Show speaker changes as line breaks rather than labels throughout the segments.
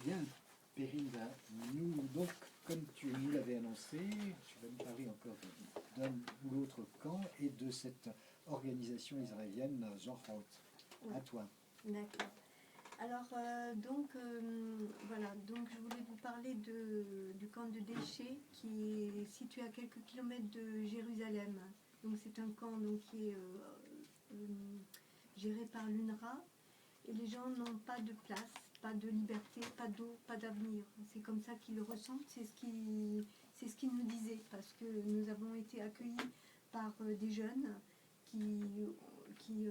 Bien, Perrine va nous, donc, comme tu nous l'avais annoncé, tu vas nous parler encore d'un ou l'autre camp et de cette organisation israélienne Zohot.
Oui.
À toi.
D'accord. Alors, voilà, donc je voulais vous parler du camp de déchets qui est situé à quelques kilomètres de Jérusalem. Donc c'est un camp donc, qui est géré par l'UNRWA et les gens n'ont pas de place, pas de liberté, pas d'eau, pas d'avenir. C'est comme ça qu'ils le ressentent, c'est ce qu'ils nous disaient, parce que nous avons été accueillis par des jeunes qui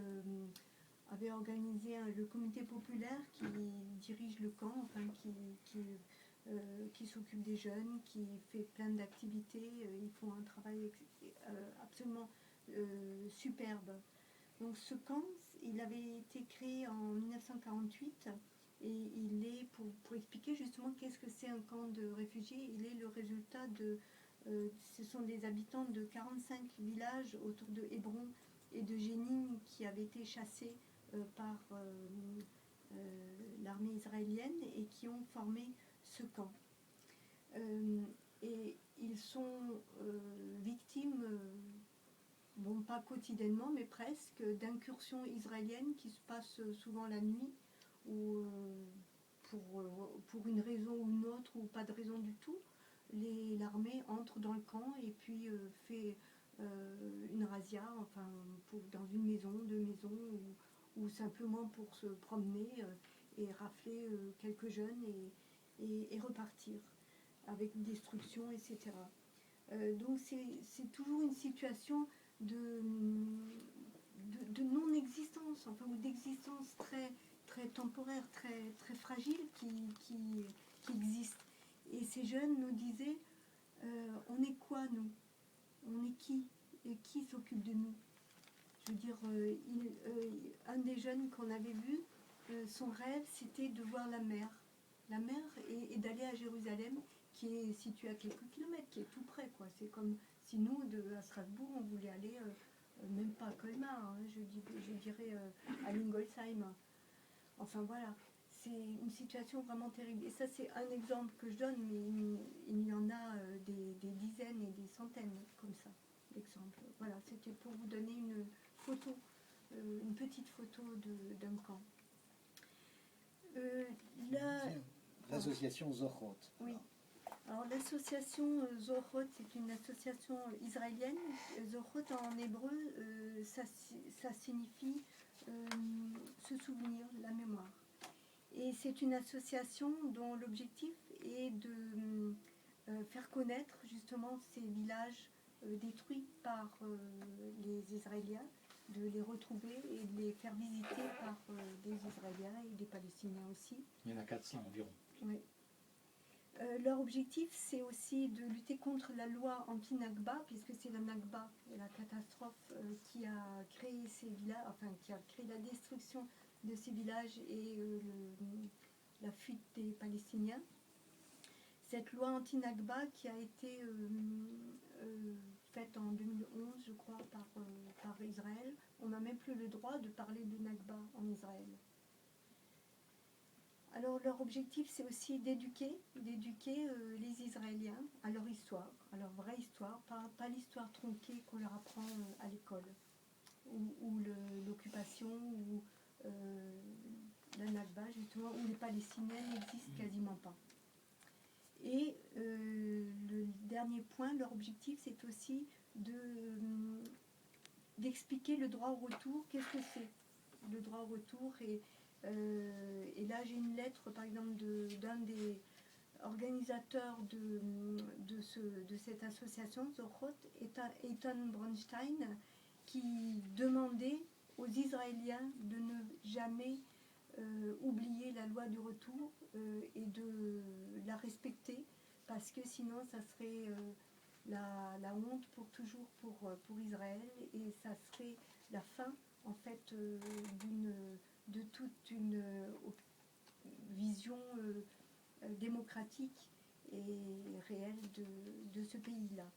avait organisé le comité populaire qui dirige le camp, enfin qui s'occupe des jeunes, qui fait plein d'activités. Ils font un travail absolument superbe. Donc ce camp, il avait été créé en 1948 et il est, pour expliquer justement qu'est-ce que c'est un camp de réfugiés, il est le résultat ce sont des habitants de 45 villages autour de Hébron et de Jénine qui avaient été chassés par l'armée israélienne et qui ont formé ce camp. Et ils sont victimes, bon pas quotidiennement, mais presque, d'incursions israéliennes qui se passent souvent la nuit, ou pour une raison ou une autre, ou pas de raison du tout, l'armée entre dans le camp et puis fait une razzia, enfin, dans une maison, deux maisons, ou simplement pour se promener et rafler quelques jeunes et repartir avec destruction, etc. Donc c'est toujours une situation de non-existence, enfin, ou d'existence très, très temporaire, très, très fragile qui existe. Et ces jeunes nous disaient, on est quoi nous? On est qui? Et qui s'occupe de nous? Je veux dire, un des jeunes qu'on avait vu, son rêve c'était de voir la mer et d'aller à Jérusalem, qui est située à quelques kilomètres, qui est tout près, quoi. C'est comme si nous, à Strasbourg, on voulait aller, même pas à Colmar, hein, je dirais à Lingolsheim. Enfin voilà, c'est une situation vraiment terrible. Et ça, c'est un exemple que je donne, mais il y en a des dizaines et des centaines comme ça, d'exemples. Voilà, c'était pour vous donner une photo, une petite photo d'un camp.
L'association Zohot.
Oui. Alors l'association Zohot, c'est une association israélienne. Zohot en hébreu, ça signifie se souvenir, la mémoire. Et c'est une association dont l'objectif est de faire connaître justement ces villages détruits par les Israéliens, de les retrouver et de les faire visiter par des Israéliens et des Palestiniens aussi.
Il y en a 400 environ.
Oui. Leur objectif, c'est aussi de lutter contre la loi anti-Nakba, puisque c'est la Nakba, la catastrophe qui a créé ces villages, enfin qui a créé la destruction de ces villages et la fuite des Palestiniens. Cette loi anti-Nakba qui a été faite en 2011, je crois, par Israël, on n'a même plus le droit de parler de Nakba en Israël. Alors leur objectif, c'est aussi d'éduquer les Israéliens à leur histoire, à leur vraie histoire, pas l'histoire tronquée qu'on leur apprend à l'école, ou l'occupation, ou la Nakba, justement, où les Palestiniens n'existent quasiment pas. Et le dernier point, leur objectif, c'est aussi d'expliquer le droit au retour. Qu'est-ce que c'est le droit au retour? Et là, j'ai une lettre, par exemple, d'un des organisateurs de cette association, Zohot, Eitan Bronstein, qui demandait aux Israéliens de ne jamais oublier la loi du retour et de la respecter, parce que sinon, ça serait la honte pour toujours pour Israël, et ça serait la fin, en fait, de toute une vision démocratique et réelle de ce pays-là.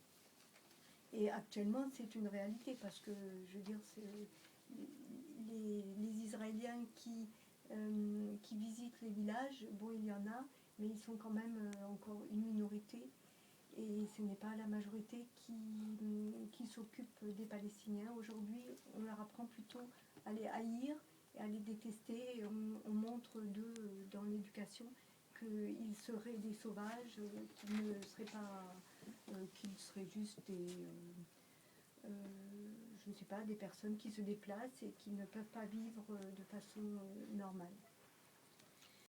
Et actuellement, c'est une réalité, parce que, je veux dire, les Israéliens qui visitent les villages, bon, il y en a, mais ils sont quand même encore une minorité. Et ce n'est pas la majorité qui s'occupe des Palestiniens. Aujourd'hui, on leur apprend plutôt à les haïr et à les détester. Et on montre d'eux dans l'éducation qu'ils seraient des sauvages, qu'ils ne seraient pas, qu'ils seraient juste des, je ne sais pas, des personnes qui se déplacent et qui ne peuvent pas vivre de façon normale.